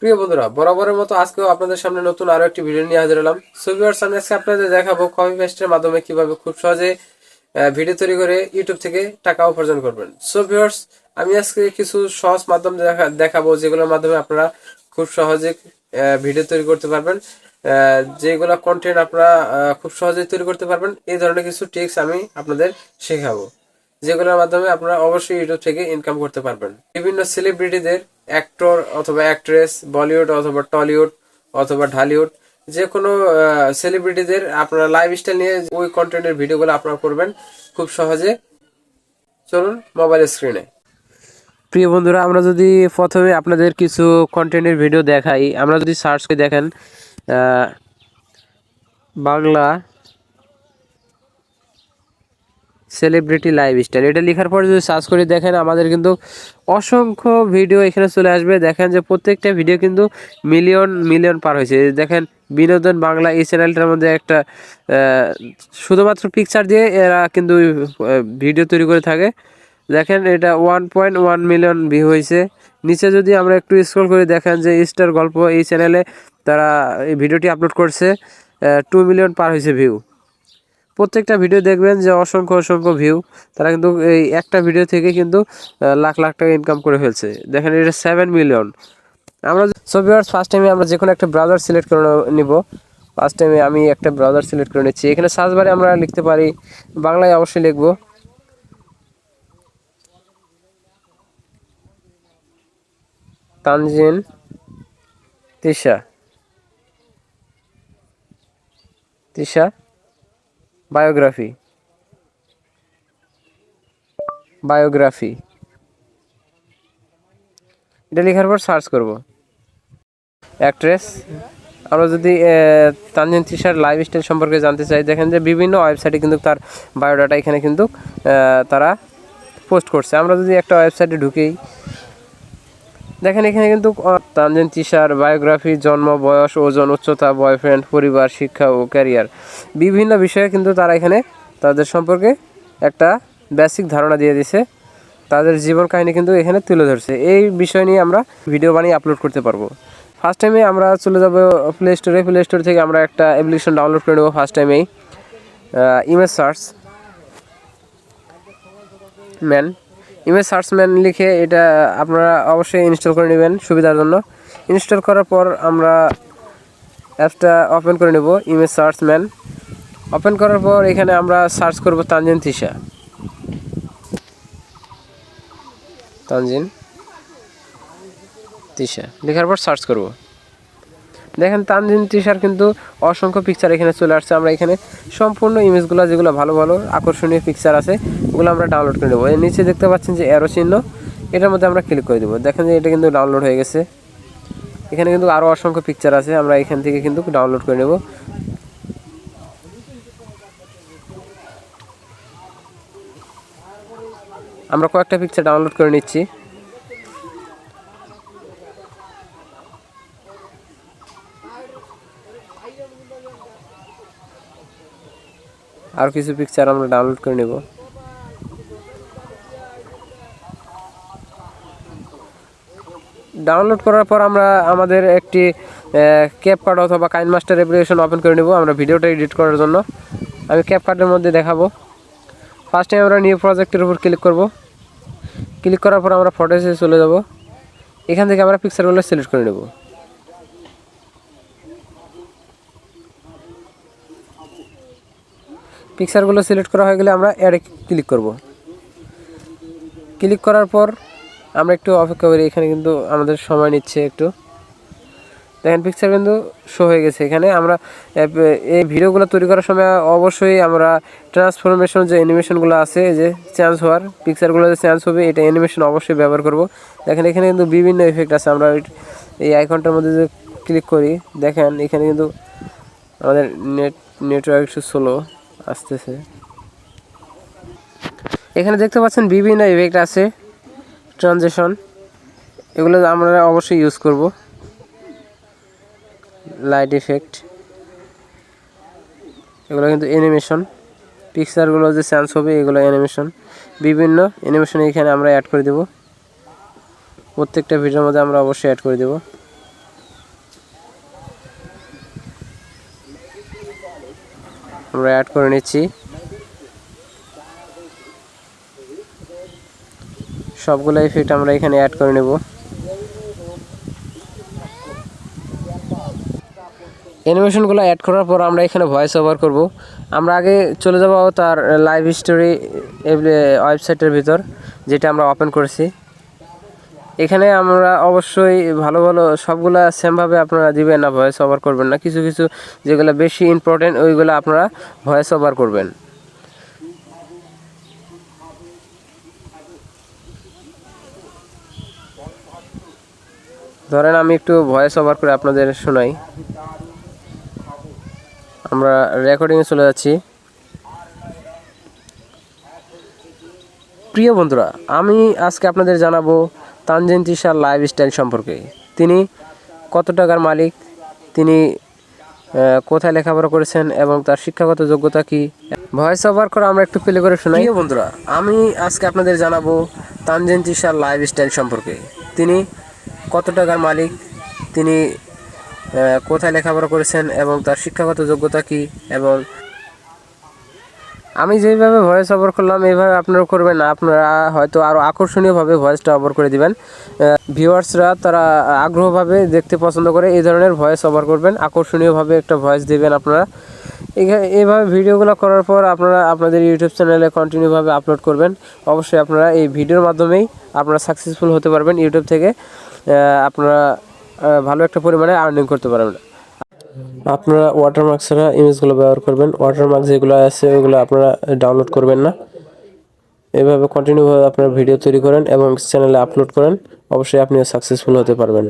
প্রিয় বন্ধুরা, বরাবরের মতো আজকেও আপনাদের সামনে নতুন আরো একটি ভিডিও নিয়ে হাজির হলাম। সো ভিউয়ার্স, আমি আজকে আপনাদের দেখাবো কপি পেস্টের মাধ্যমে কিভাবে খুব সহজে ভিডিও তৈরি করে ইউটিউব থেকে টাকা উপার্জন করবেন। সো ভিউয়ার্স, আমি আজকে কিছু সহজ মাধ্যম দেখাবো যেগুলোর মাধ্যমে আপনারা খুব সহজে ভিডিও তৈরি করতে পারবেন, যেগুলো কন্টেন্ট আপনারা খুব সহজে তৈরি করতে পারবেন। এই ধরনের কিছু টিপস আমি আপনাদের শেখাবো, যেগুলোর মাধ্যমে আপনারা অবশ্যই ইউটিউব থেকে ইনকাম করতে পারবেন। বিভিন্ন সেলিব্রিটিদের, অ্যাক্টর অথবা অ্যাক্ট্রেস, বলিউড অথবা টলিউড অথবা ঢালিউড, যে কোনো সেলিব্রিটিদের আপনারা লাইফস্টাইল নিয়ে ওই কন্টেন্টের ভিডিওগুলো আপনারা করবেন খুব সহজে। চলুন মোবাইল স্ক্রিনে। প্রিয় বন্ধুরা, আমরা যদি প্রথমে আপনাদের কিছু কন্টেন্টের ভিডিও দেখাই, আমরা যদি সার্চ করে দেখেন বাংলা সেলিব্রিটি লাইফস্টাইল, এটা লেখার পর যদি সার্চ করে দেখেন আমাদের কিন্তু অসংখ্য ভিডিও এখানে চলে আসবে। দেখেন যে প্রত্যেকটা ভিডিও কিন্তু মিলিয়ন মিলিয়ন পার হয়েছে। দেখেন বিনোদন বাংলা, এই চ্যানেলটার মধ্যে একটা শুধুমাত্র পিকচার দিয়ে এরা কিন্তু ভিডিও তৈরি করে থাকে। দেখেন এটা 1.1 মিলিয়ন ভিউ হয়েছে। নিচে যদি আমরা একটু স্ক্রল করে দেখেন যে স্টার গল্প, এই চ্যানেলে তারা এই ভিডিওটি আপলোড করছে, 2 মিলিয়ন পার হয়েছে ভিউ। প্রত্যেকটা ভিডিও দেখবেন যে অসংখ্য অসংখ্য ভিউ। তারা কিন্তু এই একটা ভিডিও থেকে কিন্তু লাখ লাখ টাকা ইনকাম করে ফেলছে। দেখেন এটা 7 মিলিয়ন। আমরা ভিউয়ার্স, ফার্স্ট টাইমে আমরা যে কোনো একটা ব্রাউজার সিলেক্ট করে নিব। ফার্স্ট টাইমে আমি একটা ব্রাউজার সিলেক্ট করে নিচ্ছি। এখানে সার্চ বারে আমরা লিখতে পারি, বাংলায় অবশ্যই লিখব তানজিন তিশা তিশা বায়োগ্রাফি এটা লেখার পর সার্চ করব অ্যাক্ট্রেস। আমরা যদি তানজিন তিশার লাইফস্টাইল সম্পর্কে জানতে চাই, দেখেন যে বিভিন্ন ওয়েবসাইটে কিন্তু তার বায়োডাটা এখানে কিন্তু তারা পোস্ট করছে। আমরা যদি একটা ওয়েবসাইটে ঢুকেই দেখেন এখানে কিন্তু তানজিন তিশার বায়োগ্রাফি, জন্ম, বয়স, ওজন, উচ্চতা, বয়ফ্রেন্ড, পরিবার, শিক্ষা ও ক্যারিয়ার, বিভিন্ন বিষয়ে কিন্তু তারা এখানে তাদের সম্পর্কে একটা বেসিক ধারণা দিয়ে দিছে। তাদের জীবন কাহিনী কিন্তু এখানে তুলে ধরছে। এই বিষয় নিয়ে আমরা ভিডিও বানিয়ে আপলোড করতে পারবো। ফার্স্ট টাইমে আমরা চলে যাব প্লে স্টোর থেকে আমরা একটা অ্যাপ্লিকেশন ডাউনলোড করে নেব। ফার্স্ট টাইমেই ইমেজ সার্চ ম্যান লিখে এটা আপনারা অবশ্যই ইনস্টল করে নেবেন সুবিধার জন্য। ইনস্টল করার পর আমরা অ্যাপটা ওপেন করে নেব। ইমেজ সার্চ ম্যান ওপেন করার পর এখানে আমরা সার্চ করব তানজিন তিশা লেখার পর সার্চ করব। দেখেন তানজিন তিশার কিন্তু অসংখ্য পিকচার এখানে চলে আসছে। আমরা এখানে সম্পূর্ণ ইমেজগুলো, যেগুলো ভালো ভালো আকর্ষণীয় পিকচার আছে, ওগুলো আমরা ডাউনলোড করে নেব। এর নিচে দেখতে পাচ্ছেন যে অ্যারো চিহ্ন, এটার মধ্যে আমরা ক্লিক করে দেবো। দেখেন যে এটা কিন্তু ডাউনলোড হয়ে গেছে। এখানে কিন্তু আরও অসংখ্য পিকচার আছে, আমরা এখান থেকে কিন্তু ডাউনলোড করে নেব। আমরা কয়েকটা পিকচার ডাউনলোড করে নিচ্ছি। আর কিছু পিকচার আমরা ডাউনলোড করে নেব। ডাউনলোড করার পর আমরা আমাদের একটি ক্যাপকাট অথবা কাইনমাস্টার অ্যাপ্লিকেশন ওপেন করে নেব আমরা ভিডিওটা এডিট করার জন্য। আমি ক্যাপকাটের মধ্যে দেখাবো। ফার্স্টে আমরা নিউ প্রজেক্টের উপর ক্লিক করব। ক্লিক করার পর আমরা ফটোসে চলে যাব। এখান থেকে আমরা পিকচারগুলো সিলেক্ট করে নেব। পিকচারগুলো সিলেক্ট করা হয়ে গেলে আমরা অ্যাডে ক্লিক করব। ক্লিক করার পর আমরা একটু অপেক্ষা করি। এখানে কিন্তু আমাদের সময় নিচ্ছে একটু। দেখেন পিকচার কিন্তু শো হয়ে গেছে। এখানে আমরা এই ভিডিওগুলো তৈরি করার সময় অবশ্যই আমরা ট্রান্সফরমেশন যে অ্যানিমেশনগুলো আছে, যে চেঞ্জ হওয়ার, পিকচারগুলো যে চেঞ্জ হবে, এটা অ্যানিমেশন অবশ্যই ব্যবহার করব। দেখেন এখানে কিন্তু বিভিন্ন ইফেক্ট আছে। আমরা এই আইকনটার মধ্যে যে ক্লিক করি, দেখেন এখানে কিন্তু আমাদের নেটওয়ার্ক একটু স্লো আসতেছে। এখানে দেখতে পাচ্ছেন বিভিন্ন ইফেক্ট আছে, ট্রানজিশন, এগুলো আমরা অবশ্যই ইউজ করব। লাইট ইফেক্ট, এগুলো কিন্তু অ্যানিমেশন। পিকচারগুলো যে চেঞ্জ হবে এগুলো অ্যানিমেশন। বিভিন্ন অ্যানিমেশন এখানে আমরা অ্যাড করে দেব। প্রত্যেকটা ভিডিওর মধ্যে আমরা অবশ্যই অ্যাড করে দেব। আমরা অ্যাড করে নিচ্ছি। সবগুলো ইফেক্ট আমরা এখানে অ্যাড করে নেব। অ্যানিমেশনগুলো অ্যাড করার পর আমরা এখানে ভয়েস ওভার করব। আমরা আগে চলে যাব তার লাইভ স্টোরি ওয়েবসাইটের ভিতর, যেটা আমরা ওপেন করেছি। এখানে আমরা অবশ্যই ভালো ভালো সবগুলা সেমভাবে আপনারা দিবেন না, ভয়েস ওভার করবেন না। কিছু কিছু যেগুলো বেশি ইম্পর্টেন্ট ওইগুলো আপনারা ভয়েস ওভার করবেন। ধরেন আমি একটু ভয়েস ওভার করে আপনাদের শোনাই। আমরা রেকর্ডিংয়ে চলে যাচ্ছি। প্রিয় বন্ধুরা, আমি আজকে আপনাদের জানাবো তানজিন তিশার লাইফস্টাইল সম্পর্কে। তিনি কত টাকার মালিক, তিনি কোথায় লেখাপড়া করেছেন এবং তার শিক্ষাগত যোগ্যতা কি। ভয়েস ওভার করে আমরা একটু প্লে করে শোনাই। প্রিয় বন্ধুরা, আমি আজকে আপনাদের জানাবো তানজিন তিশার লাইফস্টাইল সম্পর্কে। তিনি কত টাকার মালিক, তিনি কোথায় লেখাপড়া করেছেন এবং তার শিক্ষাগত যোগ্যতা কি। এবং আমি যেভাবে ভয়েস ওভার করলাম এইভাবে আপনারা করবেন না, আপনারা হয়তো আরও আকর্ষণীয়ভাবে ভয়েসটা ওভার করে দিবেন। ভিউয়ার্সরা তারা আগ্রহভাবে দেখতে পছন্দ করে এই ধরনের ভয়েস ওভার করবেন, আকর্ষণীয়ভাবে একটা ভয়েস দিবেন আপনারা। এইভাবে ভিডিওগুলো করার পর আপনারা আপনাদের ইউটিউব চ্যানেলে কন্টিনিউভাবে আপলোড করবেন। অবশ্যই আপনারা এই ভিডিওর মাধ্যমেই আপনারা সাকসেসফুল হতে পারবেন। ইউটিউব থেকে আপনারা ভালো একটা পরিমাণে আর্নিং করতে পারবেন। আপনারা ওয়াটারমার্ক ছাড়া ইমেজগুলো ব্যবহার করবেন। ওয়াটারমার্ক যেগুলো আছে ওগুলো আপনারা ডাউনলোড করবেন না। এভাবে কন্টিনিউভাবে আপনারা ভিডিও তৈরি করেন এবং চ্যানেলে আপলোড করেন, অবশ্যই আপনিও সাকসেসফুল হতে পারবেন।